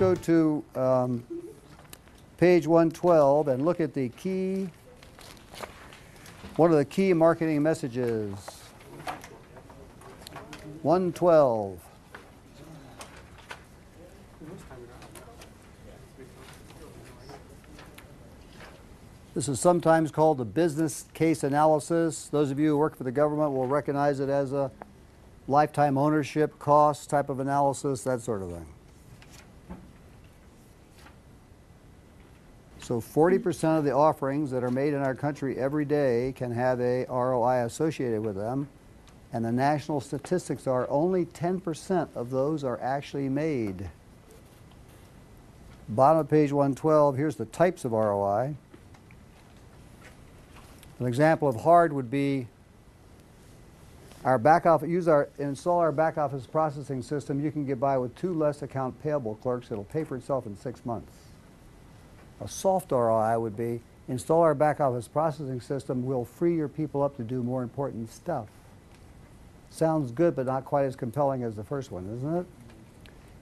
go to page 112 and look at the one of the key marketing messages. 112. This is sometimes called the business case analysis. Those of you who work for the government will recognize it as a lifetime ownership cost type of analysis, that sort of thing. So 40% of the offerings that are made in our country every day can have a ROI associated with them, and the national statistics are only 10% of those are actually made. Bottom of page 112, here's the types of ROI. An example of hard would be our back office, install our back office processing system. You can get by with 2 less account payable clerks. It'll pay for itself in 6 months. A soft ROI would be install our back office processing system. We'll free your people up to do more important stuff. Sounds good, but not quite as compelling as the first one, isn't it?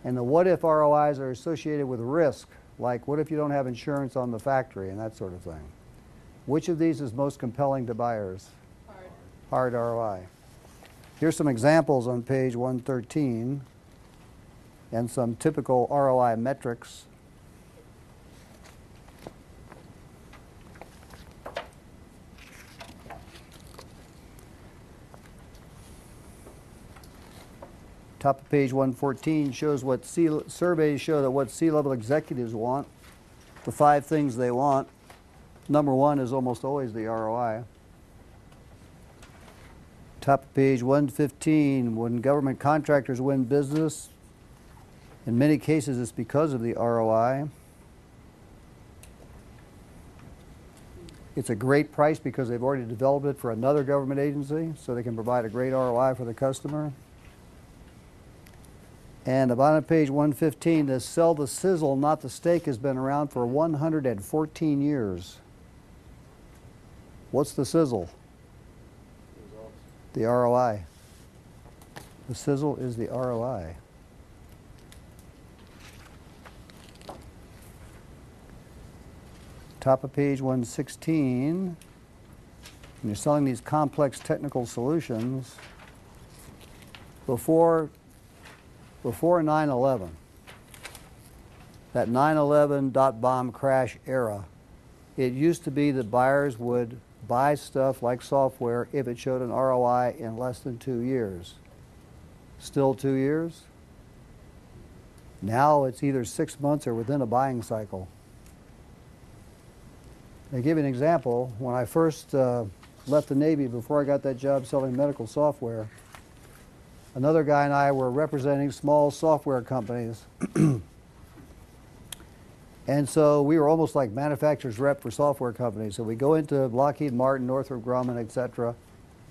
And the what if ROIs are associated with risk, like what if you don't have insurance on the factory and that sort of thing. Which of these is most compelling to buyers? Hard ROI. Here's some examples on page 113 and some typical ROI metrics. Top of page 114 shows what surveys show that what C-level executives want, the 5 things they want. Number 1 is almost always the ROI. Top of page 115, when government contractors win business, in many cases it's because of the ROI. It's a great price because they've already developed it for another government agency, so they can provide a great ROI for the customer. And about on page 115, this sell the sizzle, not the steak, has been around for 114 years. What's the sizzle? The ROI. The sizzle is the ROI. Top of page 116, when you're selling these complex technical solutions, before 9/11, that 9/11 dot-bomb crash era, it used to be that buyers would buy stuff like software if it showed an ROI in less than 2 years. Still 2 years? Now it's either 6 months or within a buying cycle. To give you an example, when I first left the Navy, before I got that job selling medical software, another guy and I were representing small software companies. And so we were almost like manufacturer's rep for software companies. So we go into Lockheed Martin, Northrop Grumman, etc.,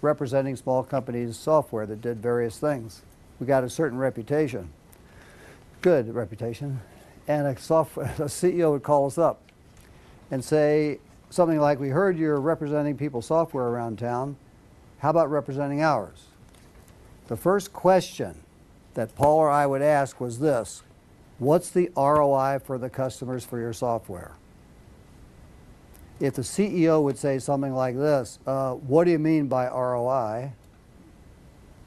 representing small companies' software that did various things. We got a certain reputation, good reputation. And a CEO would call us up and say something like, we heard you're representing people's software around town. How about representing ours? The first question that Paul or I would ask was this: what's the ROI for the customers for your software? If the CEO would say something like this, what do you mean by ROI?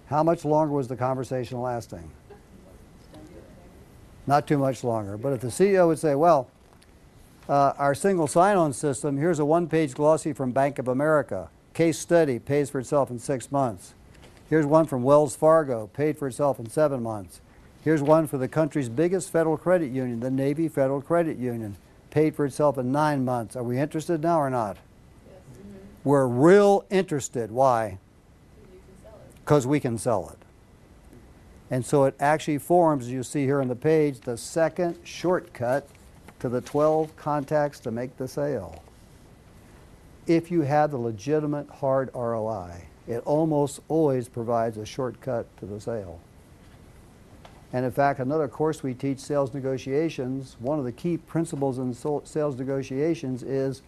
How much longer was the conversation lasting? Not too much longer. But if the CEO would say, well, our single sign-on system, here's a 1-page glossy from Bank of America. Case study, pays for itself in 6 months. Here's one from Wells Fargo, paid for itself in 7 months. Here's one for the country's biggest federal credit union, the Navy Federal Credit Union, paid for itself in 9 months. Are we interested now or not? Yes. We're real interested. Why? Because we can sell it. And so it actually forms, as you see here on the page, the second shortcut to the 12 contacts to make the sale. If you have the legitimate hard ROI, it almost always provides a shortcut to the sale. And in fact, another course we teach, sales negotiations, one of the key principles in sales negotiations is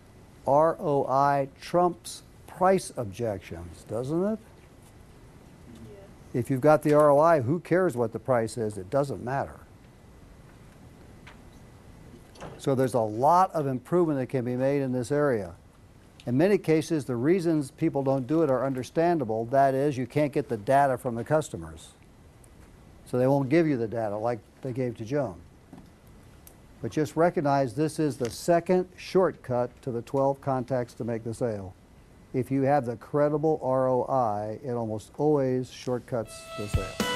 ROI trumps price objections, doesn't it? If you've got the ROI, who cares what the price is? It doesn't matter. So there's a lot of improvement that can be made in this area. In many cases, the reasons people don't do it are understandable. That is, you can't get the data from the customers. So they won't give you the data like they gave to Joan. But just recognize this is the second shortcut to the 12 contacts to make the sale. If you have the credible ROI, it almost always shortcuts the sale.